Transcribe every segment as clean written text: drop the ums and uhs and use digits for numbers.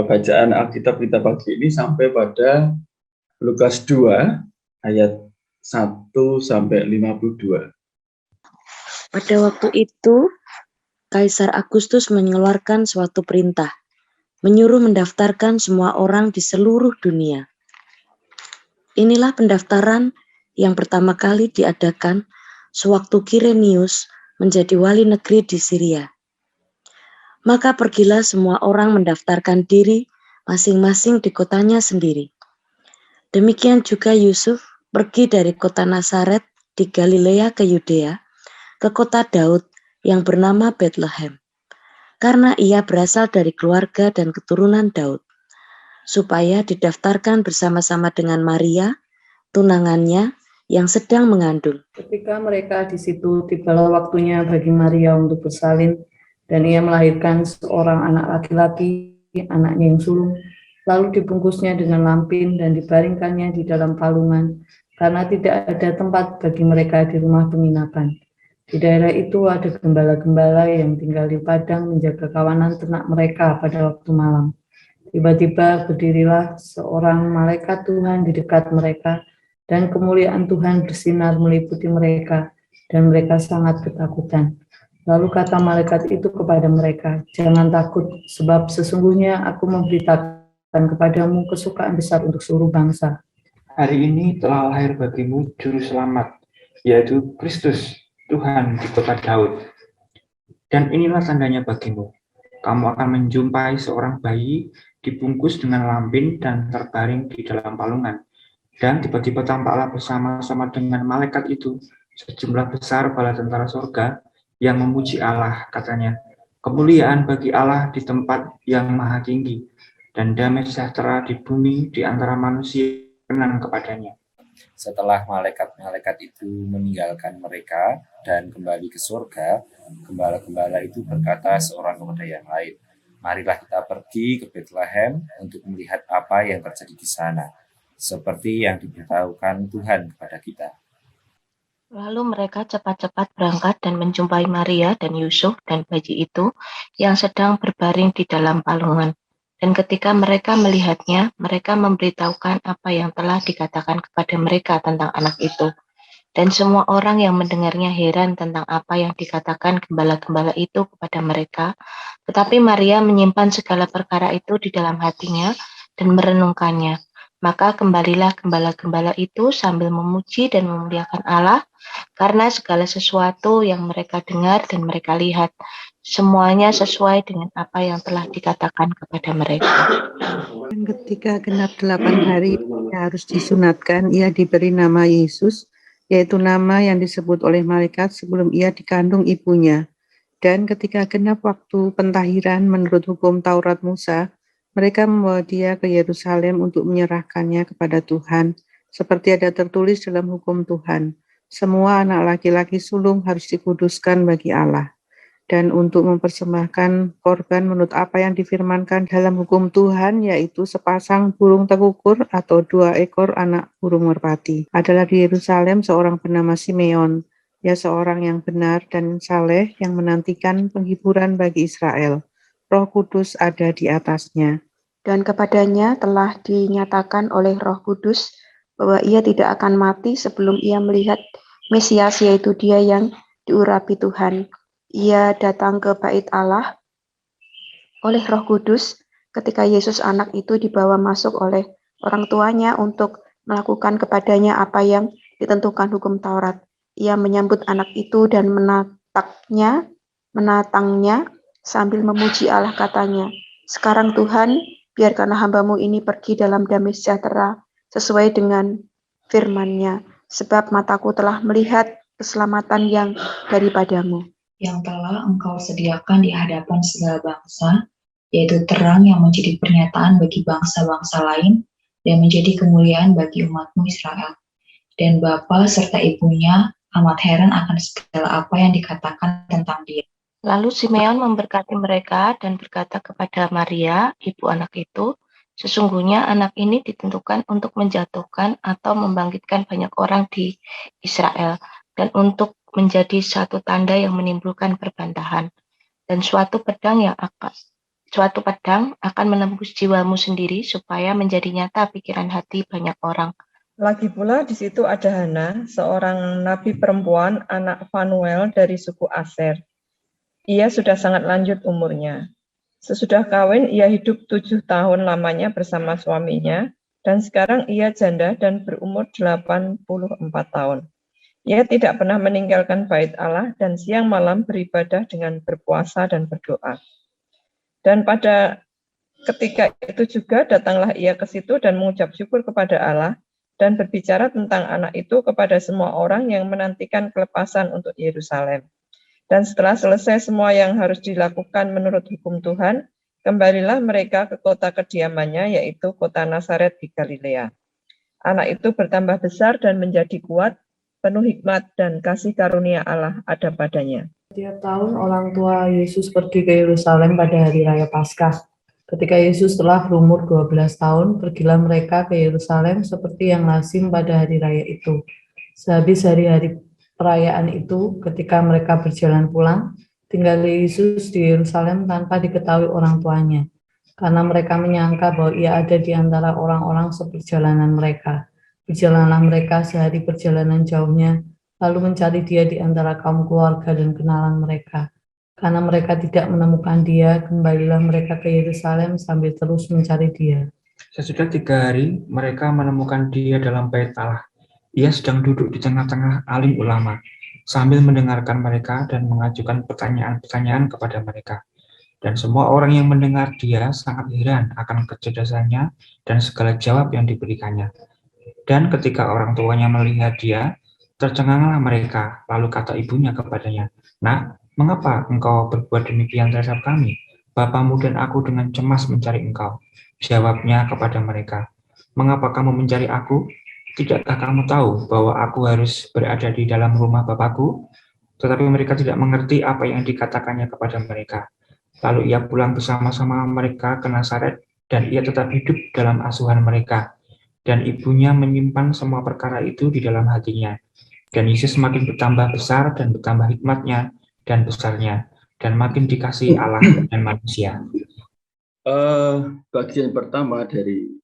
bacaan Alkitab kita pagi ini sampai pada Lukas 2 ayat 1 sampai 52. Pada waktu itu, Kaisar Agustus mengeluarkan suatu perintah, menyuruh mendaftarkan semua orang di seluruh dunia. Inilah pendaftaran yang pertama kali diadakan sewaktu Kirenius menjadi wali negeri di Syria. Maka pergilah semua orang mendaftarkan diri masing-masing di kotanya sendiri. Demikian juga Yusuf pergi dari kota Nazaret di Galilea ke Yudea, ke kota Daud yang bernama Bethlehem, karena ia berasal dari keluarga dan keturunan Daud, supaya didaftarkan bersama-sama dengan Maria, tunangannya yang sedang mengandung. Ketika mereka di situ, tibalah waktunya bagi Maria untuk bersalin, dan ia melahirkan seorang anak laki-laki, anaknya yang sulung, lalu dibungkusnya dengan lampin dan dibaringkannya di dalam palungan, karena tidak ada tempat bagi mereka di rumah penginapan. Di daerah itu ada gembala-gembala yang tinggal di padang menjaga kawanan ternak mereka pada waktu malam. Tiba-tiba berdirilah seorang malaikat Tuhan di dekat mereka, dan kemuliaan Tuhan bersinar meliputi mereka, dan mereka sangat ketakutan. Lalu kata malaikat itu kepada mereka, "Jangan takut, sebab sesungguhnya aku memberitakan kepadamu kesukaan besar untuk seluruh bangsa. Hari ini telah lahir bagimu Juru Selamat, yaitu Kristus, Tuhan di kota Daud. Dan inilah tandanya bagimu, kamu akan menjumpai seorang bayi dibungkus dengan lampin dan terbaring di dalam palungan. Dan tiba-tiba tampaklah bersama-sama dengan malaikat itu sejumlah besar bala tentara surga yang memuji Allah, katanya, kemuliaan bagi Allah di tempat yang maha tinggi, dan damai sejahtera di bumi di antara manusia yang kepadanya." Setelah malaikat-malaikat itu meninggalkan mereka dan kembali ke surga, gembala-gembala itu berkata seorang kepada yang lain, "Marilah kita pergi ke Bethlehem untuk melihat apa yang terjadi di sana, seperti yang diberitahukan Tuhan kepada kita." Lalu mereka cepat-cepat berangkat dan menjumpai Maria dan Yusuf dan bayi itu yang sedang berbaring di dalam palungan. Dan ketika mereka melihatnya, mereka memberitahukan apa yang telah dikatakan kepada mereka tentang anak itu. Dan semua orang yang mendengarnya heran tentang apa yang dikatakan gembala-gembala itu kepada mereka. Tetapi Maria menyimpan segala perkara itu di dalam hatinya dan merenungkannya. Maka kembalilah gembala-gembala itu sambil memuji dan memuliakan Allah, karena segala sesuatu yang mereka dengar dan mereka lihat, semuanya sesuai dengan apa yang telah dikatakan kepada mereka. Dan ketika genap 8 hari ia harus disunatkan, ia diberi nama Yesus, yaitu nama yang disebut oleh malaikat sebelum ia dikandung ibunya. Dan ketika genap waktu pentahiran menurut hukum Taurat Musa, mereka membawa dia ke Yerusalem untuk menyerahkannya kepada Tuhan, seperti ada tertulis dalam hukum Tuhan. Semua anak laki-laki sulung harus dikuduskan bagi Allah. Dan untuk mempersembahkan korban menurut apa yang difirmankan dalam hukum Tuhan, yaitu sepasang burung tekukur atau 2 ekor anak burung merpati. Adalah di Yerusalem seorang bernama Simeon, ya seorang yang benar dan saleh yang menantikan penghiburan bagi Israel. Roh Kudus ada di atasnya. Dan kepadanya telah dinyatakan oleh Roh Kudus bahwa ia tidak akan mati sebelum ia melihat Mesias, yaitu Dia yang diurapi Tuhan. Ia datang ke bait Allah oleh Roh Kudus ketika Yesus anak itu dibawa masuk oleh orang tuanya untuk melakukan kepadanya apa yang ditentukan hukum Taurat. Ia menyambut anak itu dan menatangnya sambil memuji Allah, katanya, "Sekarang Tuhan, biarkanlah hamba-Mu ini pergi dalam damai sejahtera sesuai dengan firman-Nya, sebab mataku telah melihat keselamatan yang daripada-Mu, yang telah Engkau sediakan di hadapan segala bangsa, yaitu terang yang menjadi pernyataan bagi bangsa-bangsa lain dan menjadi kemuliaan bagi umat-Mu Israel." Dan bapa serta ibunya amat heran akan segala apa yang dikatakan tentang dia. Lalu Simeon memberkati mereka dan berkata kepada Maria, ibu anak itu, "Sesungguhnya anak ini ditentukan untuk menjatuhkan atau membangkitkan banyak orang di Israel, dan untuk menjadi satu tanda yang menimbulkan perbantahan, dan suatu pedang yang suatu pedang akan menembus jiwamu sendiri supaya menjadi nyata pikiran hati banyak orang. Lagi pula di situ ada Hana, seorang nabi perempuan, anak Fanuel dari suku Aser. Ia sudah sangat lanjut umurnya. Sesudah kawin, ia hidup 7 tahun lamanya bersama suaminya, dan sekarang ia janda dan berumur 84 tahun. Ia tidak pernah meninggalkan bait Allah dan siang malam beribadah dengan berpuasa dan berdoa. Dan pada ketika itu juga datanglah ia ke situ dan mengucap syukur kepada Allah dan berbicara tentang anak itu kepada semua orang yang menantikan kelepasan untuk Yerusalem. Dan setelah selesai semua yang harus dilakukan menurut hukum Tuhan, kembalilah mereka ke kota kediamannya, yaitu kota Nazaret di Galilea. Anak itu bertambah besar dan menjadi kuat, penuh hikmat dan kasih karunia Allah ada padanya. Setiap tahun orang tua Yesus pergi ke Yerusalem pada hari raya Paskah. Ketika Yesus telah berumur 12 tahun, pergilah mereka ke Yerusalem seperti yang lazim pada hari raya itu. Sehabis hari-hari perayaan itu, ketika mereka berjalan pulang, tinggal Yesus di Yerusalem tanpa diketahui orang tuanya, karena mereka menyangka bahwa ia ada di antara orang-orang seperjalanan mereka. Berjalanlah mereka sehari perjalanan jauhnya, lalu mencari dia di antara kaum keluarga dan kenalan mereka. Karena mereka tidak menemukan dia, kembalilah mereka ke Yerusalem sambil terus mencari dia. Sesudah 3 hari, mereka menemukan dia dalam bait Allah. Ia sedang duduk di tengah-tengah alim ulama, sambil mendengarkan mereka dan mengajukan pertanyaan-pertanyaan kepada mereka. Dan semua orang yang mendengar dia sangat heran akan kecerdasannya dan segala jawab yang diberikannya. Dan ketika orang tuanya melihat dia, tercenganglah mereka, lalu kata ibunya kepadanya, "Nak, mengapa engkau berbuat demikian terhadap kami? Bapamu dan aku dengan cemas mencari engkau." Jawabnya kepada mereka, "Mengapa kamu mencari aku? Tidakkah kamu tahu bahwa aku harus berada di dalam rumah Bapakku?" Tetapi mereka tidak mengerti apa yang dikatakannya kepada mereka. Lalu ia pulang bersama-sama mereka ke Nazaret, dan ia tetap hidup dalam asuhan mereka. Dan ibunya menyimpan semua perkara itu di dalam hatinya. Dan Yesus semakin bertambah besar dan bertambah hikmatnya dan besarnya, dan makin dikasihi Allah dan manusia. Bagian pertama dari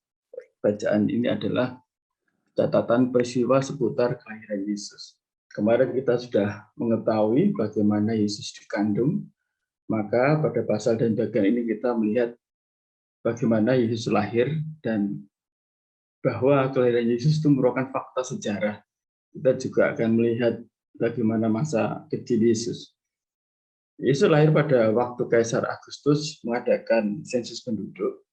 bacaan ini adalah catatan peristiwa seputar kelahiran Yesus. Kemarin kita sudah mengetahui bagaimana Yesus dikandung, maka pada pasal dan bagian ini kita melihat bagaimana Yesus lahir dan bahwa kelahiran Yesus itu merupakan fakta sejarah. Kita juga akan melihat bagaimana masa kecil Yesus. Yesus lahir pada waktu Kaisar Agustus mengadakan sensus penduduk.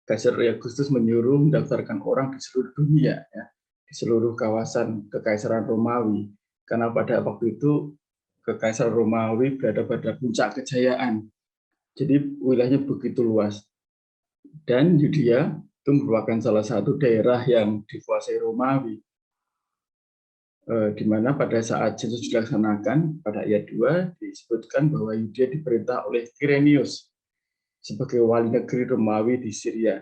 Kaisar Agustus menyuruh mendaftarkan orang di seluruh dunia, ya, di seluruh kawasan Kekaisaran Romawi. Karena pada waktu itu Kekaisaran Romawi berada pada puncak kejayaan. Jadi wilayahnya begitu luas. Dan Yudea itu merupakan salah satu daerah yang dikuasai Romawi, di mana pada saat sensus dilaksanakan pada ayat 2 disebutkan bahwa Yudea diperintah oleh Quirinius sebagai wali negeri Romawi di Syria.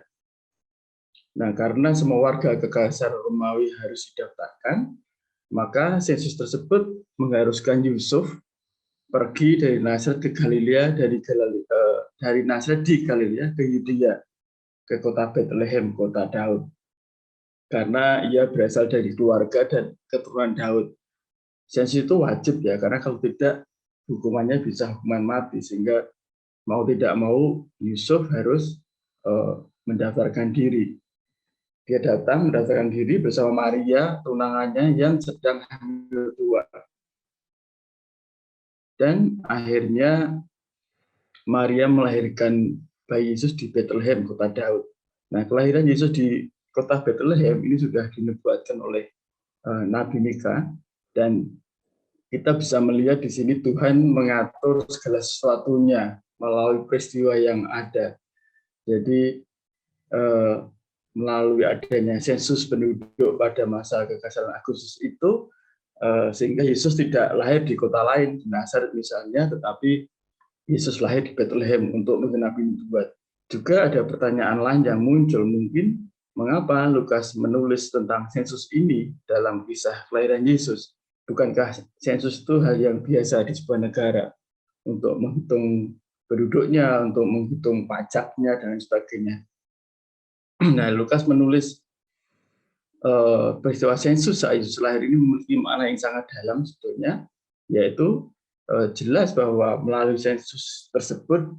Nah, karena semua warga Kekaisaran Romawi harus didaftarkan, maka sensus tersebut mengharuskan Yusuf pergi dari Nazaret ke Galilea, dari Nazaret di Galilea ke Yudea, ke kota Bethlehem, kota Daud. Karena ia berasal dari keluarga dan keturunan Daud. Sensus itu wajib ya, karena kalau tidak hukumannya bisa hukuman mati, sehingga mau tidak mau Yusuf harus mendaftarkan diri. Dia datang mendaftarkan diri bersama Maria, tunangannya yang sedang hamil 2. Dan akhirnya Maria melahirkan bayi Yesus di Bethlehem, kota Daud. Nah, kelahiran Yesus di kota Bethlehem ini sudah dinubuatkan oleh Nabi Mika, dan kita bisa melihat di sini Tuhan mengatur segala sesuatunya melalui peristiwa yang ada. Jadi melalui adanya sensus penduduk pada masa Kekaisaran Agustus itu, sehingga Yesus tidak lahir di kota lain, di Nazaret misalnya, tetapi Yesus lahir di Bethlehem untuk menggenapi nubuat. Juga ada pertanyaan lain yang muncul, mungkin mengapa Lukas menulis tentang sensus ini dalam kisah kelahiran Yesus? Bukankah sensus itu hal yang biasa di sebuah negara untuk menghitung penduduknya, untuk menghitung pajaknya dan sebagainya. Nah, Lukas menulis peristiwa sensus saat Yesus lahir ini memiliki makna yang sangat dalam sebetulnya, yaitu jelas bahwa melalui sensus tersebut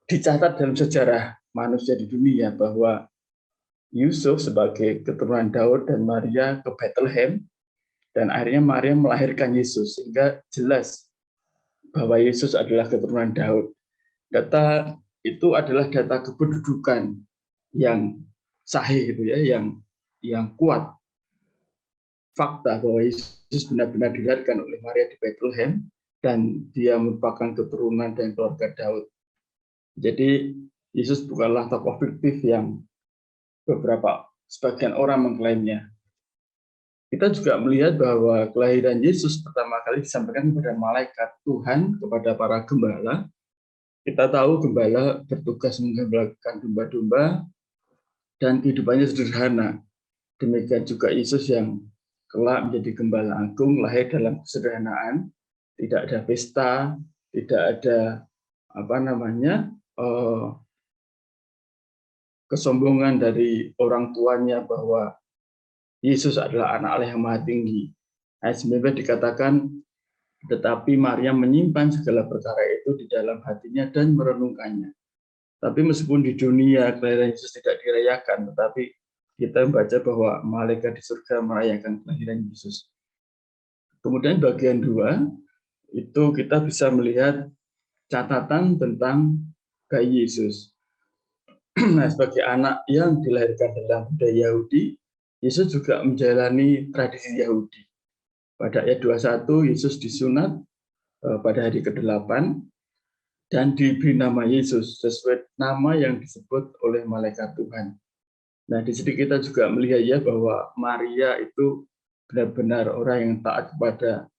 dicatat dalam sejarah manusia di dunia bahwa Yusuf sebagai keturunan Daud dan Maria ke Bethlehem, dan akhirnya Maria melahirkan Yesus, sehingga jelas bahwa Yesus adalah keturunan Daud. Data itu adalah data kependudukan yang sahih, itu ya, yang kuat. Fakta bahwa Yesus benar-benar dilahirkan oleh Maria di Bethlehem dan dia merupakan keturunan dan keluarga Daud. Jadi Yesus bukanlah tokoh fiktif yang sebagian orang mengklaimnya. Kita juga melihat bahwa kelahiran Yesus pertama kali disampaikan kepada malaikat Tuhan, kepada para gembala. Kita tahu gembala bertugas menggembalakan domba-domba dan kehidupannya sederhana. Demikian juga Yesus yang kelak menjadi gembala agung, lahir dalam kesederhanaan, tidak ada pesta, tidak ada kesombongan dari orang tuanya bahwa Yesus adalah anak Allah yang maha tinggi. Ayat 19 dikatakan, tetapi Maria menyimpan segala perkara itu di dalam hatinya dan merenungkannya. Tapi meskipun di dunia kelahiran Yesus tidak dirayakan, tetapi kita membaca bahwa malaikat di surga merayakan kelahiran Yesus. Kemudian bagian 2, itu kita bisa melihat catatan tentang bayi Yesus. Nah, sebagai anak yang dilahirkan dalam budaya Yahudi, Yesus juga menjalani tradisi Yahudi. Pada ayat 21, Yesus disunat pada hari ke-8 dan diberi nama Yesus sesuai nama yang disebut oleh malaikat Tuhan. Nah, di sini kita juga melihat ya bahwa Maria itu benar-benar orang yang taat kepada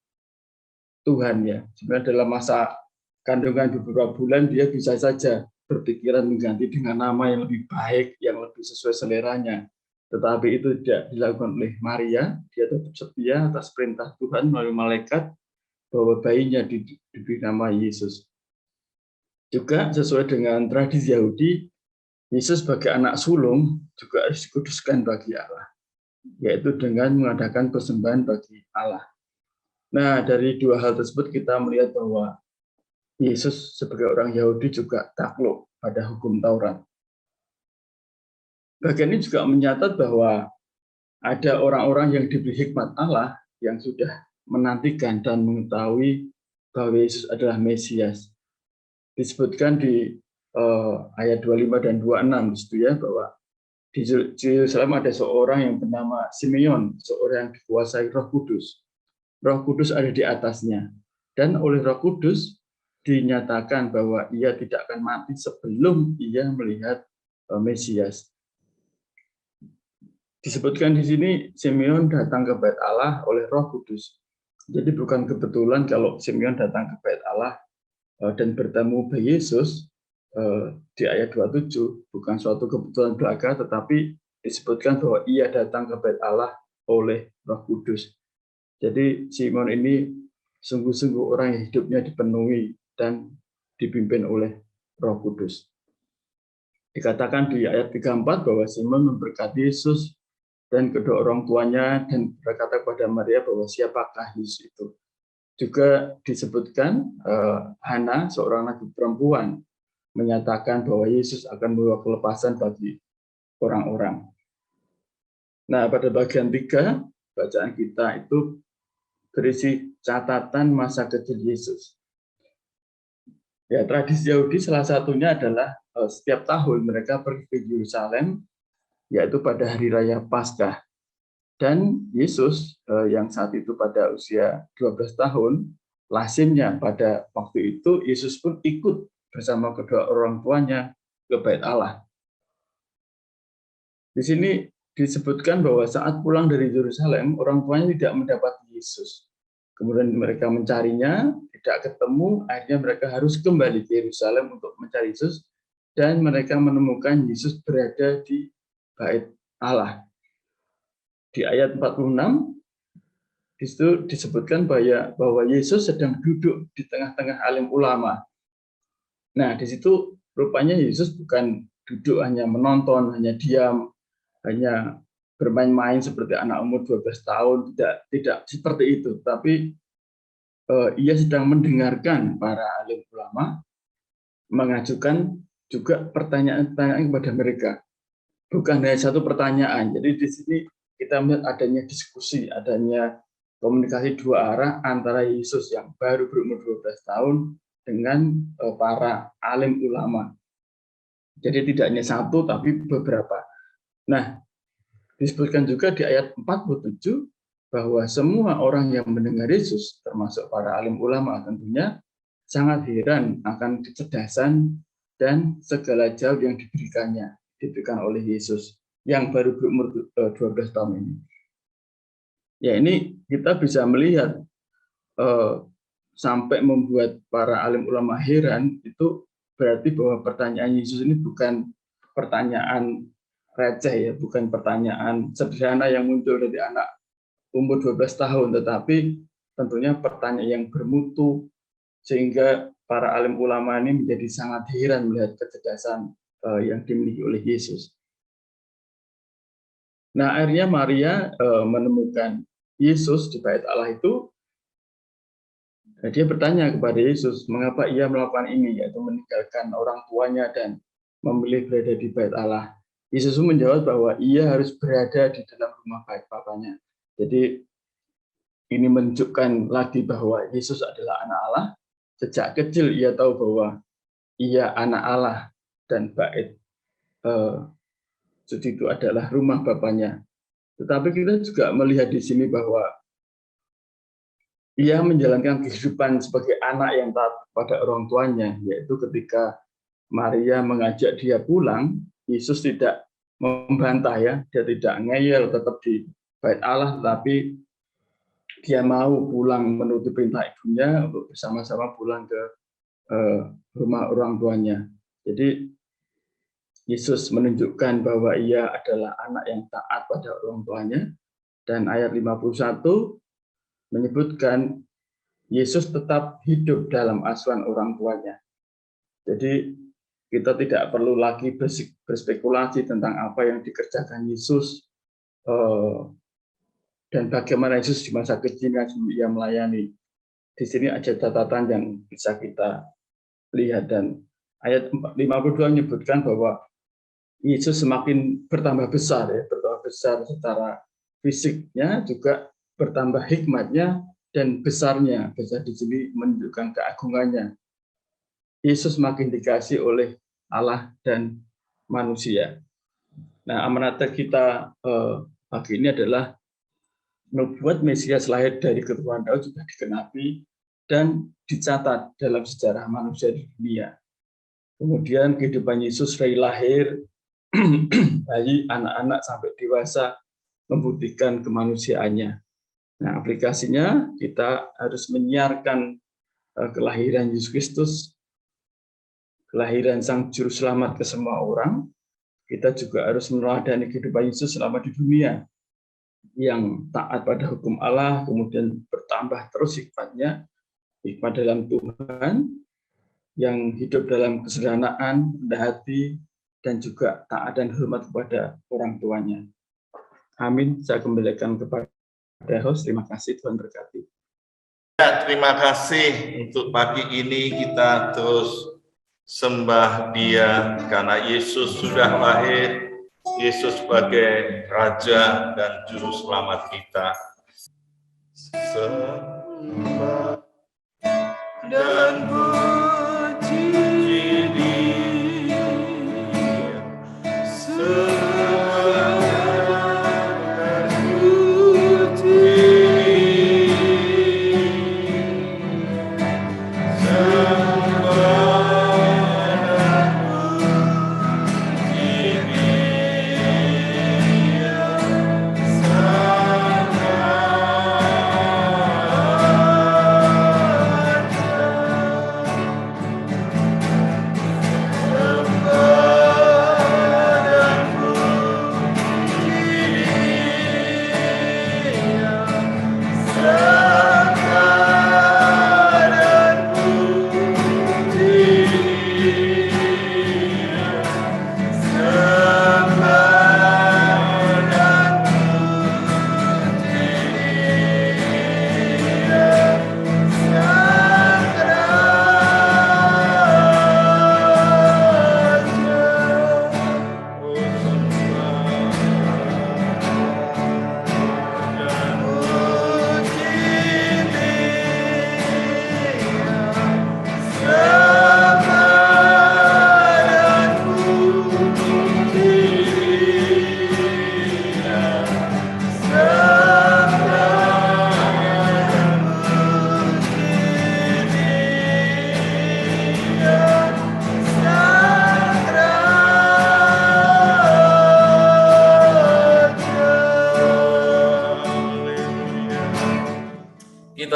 Tuhan ya. Sebenarnya dalam masa kandungan beberapa bulan dia bisa saja berpikiran mengganti dengan nama yang lebih baik, yang lebih sesuai seleranya. Tetapi itu tidak dilakukan oleh Maria. Dia tetap setia atas perintah Tuhan melalui malaikat bahwa bayinya diberi nama Yesus. Juga sesuai dengan tradisi Yahudi, Yesus sebagai anak sulung juga harus dikuduskan bagi Allah, yaitu dengan mengadakan persembahan bagi Allah. Nah, dari dua hal tersebut kita melihat bahwa Yesus sebagai orang Yahudi juga takluk pada hukum Taurat. Bagian ini juga mencatat bahwa ada orang-orang yang diberi hikmat Allah yang sudah menantikan dan mengetahui bahwa Yesus adalah Mesias. Disebutkan di ayat 25 dan 26 di situ ya, bahwa di Yerusalem ada seorang yang bernama Simeon, seorang yang dikuasai Roh Kudus. Roh Kudus ada di atasnya, dan oleh Roh Kudus dinyatakan bahwa ia tidak akan mati sebelum ia melihat Mesias. Disebutkan di sini Simeon datang ke Bait Allah oleh Roh Kudus. Jadi bukan kebetulan kalau Simeon datang ke Bait Allah dan bertemu bayi Yesus di ayat 27, bukan suatu kebetulan belaka, tetapi disebutkan bahwa ia datang ke Bait Allah oleh Roh Kudus. Jadi Simon ini sungguh-sungguh orang yang hidupnya dipenuhi dan dipimpin oleh Roh Kudus. Dikatakan di ayat 34 bahwa Simon memberkati Yesus dan kedua orang tuanya dan berkata kepada Maria bahwa siapakah Yesus itu. Juga disebutkan Hana, seorang nabi perempuan, menyatakan bahwa Yesus akan membawa kelepasan bagi orang-orang. Nah, pada bagian 3, bacaan kita itu berisi catatan masa kecil Yesus. Ya, tradisi Yahudi salah satunya adalah setiap tahun mereka pergi ke Yerusalem, yaitu pada hari raya Paskah. Dan Yesus yang saat itu pada usia 12 tahun, lazimnya pada waktu itu Yesus pun ikut bersama kedua orang tuanya ke Bait Allah. Di sini disebutkan bahwa saat pulang dari Yerusalem, orang tuanya tidak mendapati Yesus. Kemudian mereka mencarinya, tidak ketemu, akhirnya mereka harus kembali ke Yerusalem untuk mencari Yesus, dan mereka menemukan Yesus berada di Bait Allah. Di ayat 46, di situ disebutkan bahwa Yesus sedang duduk di tengah-tengah alim ulama. Nah, di situ rupanya Yesus bukan duduk hanya menonton, hanya diam, hanya bermain-main seperti anak umur 12 tahun, tidak seperti itu, tapi ia sedang mendengarkan para alim ulama mengajukan juga pertanyaan-pertanyaan kepada mereka. Bukan hanya satu pertanyaan. Jadi di sini kita melihat adanya diskusi, adanya komunikasi dua arah antara Yesus yang baru berumur 12 tahun dengan para alim ulama. Jadi tidak hanya satu, tapi beberapa. Nah, disebutkan juga di ayat 47 bahwa semua orang yang mendengar Yesus, termasuk para alim ulama tentunya, sangat heran akan kecerdasan dan segala jawab yang diberikan oleh Yesus yang baru berumur 12 tahun ini. Ya, ini kita bisa melihat sampai membuat para alim ulama heran, itu berarti bahwa pertanyaan Yesus ini bukan pertanyaan receh, ya, bukan pertanyaan sederhana yang muncul dari anak umur 12 tahun, tetapi tentunya pertanyaan yang bermutu, sehingga para alim ulama ini menjadi sangat heran melihat kecerdasan yang dimiliki oleh Yesus. Nah, akhirnya Maria menemukan Yesus di bait Allah itu. Dia bertanya kepada Yesus, mengapa ia melakukan ini, yaitu meninggalkan orang tuanya dan memilih berada di bait Allah. Yesus menjawab bahwa ia harus berada di dalam rumah bait Bapaknya. Jadi ini menunjukkan lagi bahwa Yesus adalah anak Allah. Sejak kecil ia tahu bahwa ia anak Allah dan bait suci itu adalah rumah Bapaknya. Tetapi kita juga melihat di sini bahwa ia menjalankan kehidupan sebagai anak yang taat pada orang tuanya, yaitu ketika Maria mengajak dia pulang, Yesus tidak membantah, ya, dia tidak ngeyel, tetap di bait Allah, tetapi dia mau pulang menuruti perintah ibunya untuk bersama-sama pulang ke rumah orang tuanya. Jadi Yesus menunjukkan bahwa ia adalah anak yang taat pada orang tuanya, dan ayat 51 menyebutkan Yesus tetap hidup dalam asuhan orang tuanya. Jadi kita tidak perlu lagi berspekulasi tentang apa yang dikerjakan Yesus dan bagaimana Yesus di masa kecilnya ia melayani. Di sini ada catatan yang bisa kita lihat, dan ayat 52 menyebutkan bahwa Yesus semakin bertambah besar, ya, bertambah besar secara fisiknya, juga bertambah hikmatnya dan besarnya. Bisa di sini menunjukkan keagungannya. Yesus makin dikasih oleh Allah dan manusia. Nah, amanat kita pagi ini adalah nubuat Mesias lahir dari keturunan Daud sudah digenapi dan dicatat dalam sejarah manusia di dunia. Kemudian kehidupan Yesus dari lahir, bayi, anak-anak sampai dewasa membuktikan kemanusiaannya. Nah, aplikasinya kita harus menyiarkan kelahiran Yesus Kristus, kelahiran Sang Juru Selamat ke semua orang. Kita juga harus meneladani kehidupan Yesus selama di dunia, yang taat pada hukum Allah, kemudian bertambah terus hikmatnya, hikmat dalam Tuhan, yang hidup dalam kesederhanaan, rendah hati, dan juga taat dan hormat kepada orang tuanya. Amin. Saya kembalikan kepada host. Terima kasih, Tuhan berkati. Ya, terima kasih untuk pagi ini kita terus sembah Dia karena Yesus sudah lahir, Yesus sebagai Raja dan Juru Selamat kita. Sembah dan puji Dia,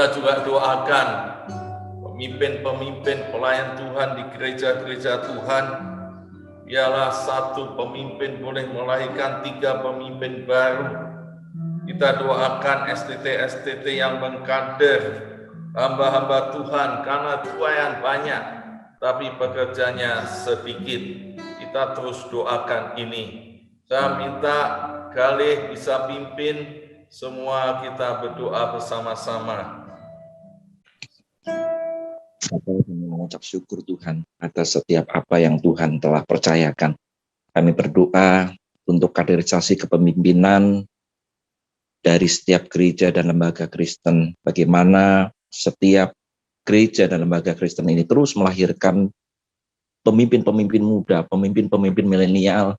kita juga doakan pemimpin-pemimpin pelayan Tuhan di gereja-gereja Tuhan. Biarlah satu pemimpin boleh melahirkan 3 pemimpin baru. Kita doakan STT-STT yang mengkader hamba-hamba Tuhan, karena tuayan banyak, tapi pekerjanya sedikit. Kita terus doakan ini. Saya minta Galih bisa pimpin, semua kita berdoa bersama-sama. Kami mengucap syukur Tuhan atas setiap apa yang Tuhan telah percayakan. Kami berdoa untuk kaderisasi kepemimpinan dari setiap gereja dan lembaga Kristen. Bagaimana setiap gereja dan lembaga Kristen ini terus melahirkan pemimpin-pemimpin muda, pemimpin-pemimpin milenial,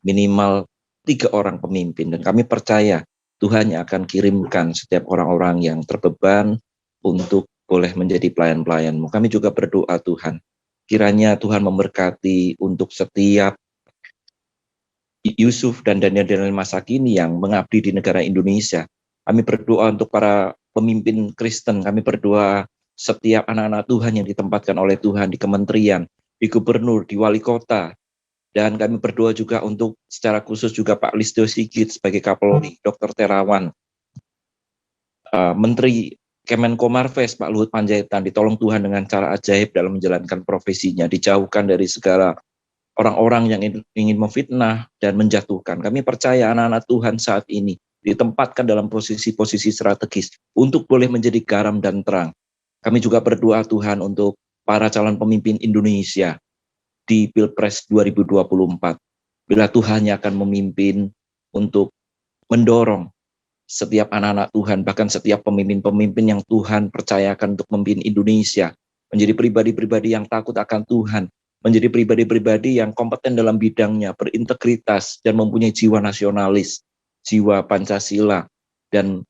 minimal 3 orang pemimpin. Dan kami percaya Tuhan yang akan kirimkan setiap orang-orang yang terbeban untuk boleh menjadi pelayan-pelayan-Mu. Kami juga berdoa Tuhan, kiranya Tuhan memberkati untuk setiap Yusuf dan Daniel masa kini yang mengabdi di negara Indonesia. Kami berdoa untuk para pemimpin Kristen, kami berdoa setiap anak-anak Tuhan yang ditempatkan oleh Tuhan di kementerian, di gubernur, di wali kota, dan kami berdoa juga untuk secara khusus juga Pak Listio Sigit sebagai Kapolri, Dr. Terawan, Menteri Kemenko Marves, Pak Luhut Panjaitan, ditolong Tuhan dengan cara ajaib dalam menjalankan profesinya, dijauhkan dari segala orang-orang yang ingin memfitnah dan menjatuhkan. Kami percaya anak-anak Tuhan saat ini ditempatkan dalam posisi-posisi strategis untuk boleh menjadi garam dan terang. Kami juga berdoa Tuhan untuk para calon pemimpin Indonesia di Pilpres 2024. Bila Tuhan yang akan memimpin untuk mendorong setiap anak-anak Tuhan, bahkan setiap pemimpin-pemimpin yang Tuhan percayakan untuk memimpin Indonesia, menjadi pribadi-pribadi yang takut akan Tuhan, menjadi pribadi-pribadi yang kompeten dalam bidangnya, berintegritas, dan mempunyai jiwa nasionalis, jiwa Pancasila, dan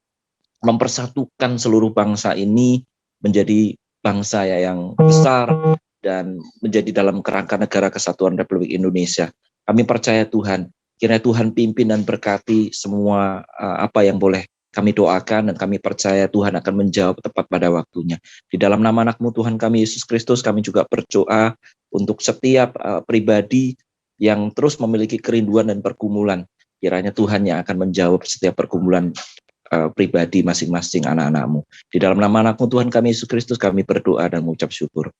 mempersatukan seluruh bangsa ini menjadi bangsa yang besar dan menjadi dalam kerangka negara kesatuan Republik Indonesia. Kami percaya Tuhan, kiranya Tuhan pimpin dan berkati semua apa yang boleh kami doakan, dan kami percaya Tuhan akan menjawab tepat pada waktunya. Di dalam nama anak-Mu Tuhan kami Yesus Kristus, kami juga berdoa untuk setiap pribadi yang terus memiliki kerinduan dan pergumulan. Kiranya Tuhan yang akan menjawab setiap pergumulan pribadi masing-masing anak-anak-Mu. Di dalam nama anak-Mu Tuhan kami Yesus Kristus, kami berdoa dan mengucap syukur.